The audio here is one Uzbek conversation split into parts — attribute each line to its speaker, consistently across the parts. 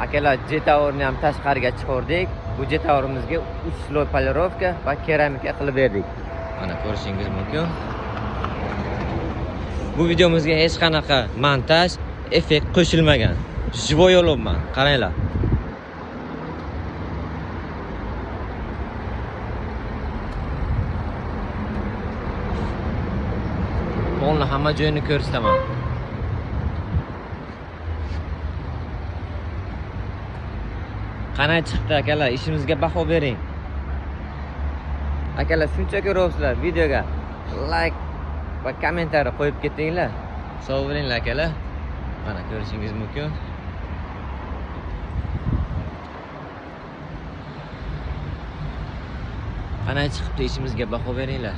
Speaker 1: Akalar, jetavorni ham tashqariga chiqardik. Bu jetavorimizga 3 sloy polirovka va keramika qilib berdik. Mana ko'rishingiz mumkin. Bu videomizga hech qanaqa montaj, effekt qo'shilmagan. Живой olibman. Qaranglar. Polni hamma joyini ko'rsataman. Qanday chiqdi akalar, ishimizga baho bering. Akalar, shuncha ko'ryapsizlar, videoga like va kommentariy qo'yib ketinglar. Sog' bo'linglar akalar. Mana ko'rishingiz mumkin. Qanday chiqibdi, ishimizga baho beringlar.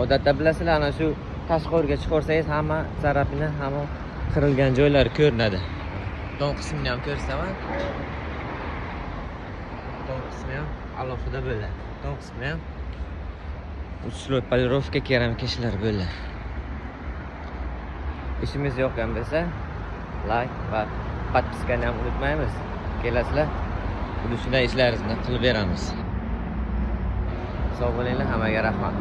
Speaker 1: Odatda bilasizlar, ana shu tashqariga chiqarsangiz hamma tarafini, hamma qirilgan joylar ko'rinadi. Don qismini ham ko'rsataman. Don qismi ham alohida bo'ladi. Don qismi ham 3 sloy polirovka keramika ishlar bo'ladi. Ishimiz yoqqan bo'lsa, like va podpiskani ham unutmaymiz. Kelasizlar, shunday ishlarimizni qilib beramiz. Sog' bo'linglar, hammaga rahmat.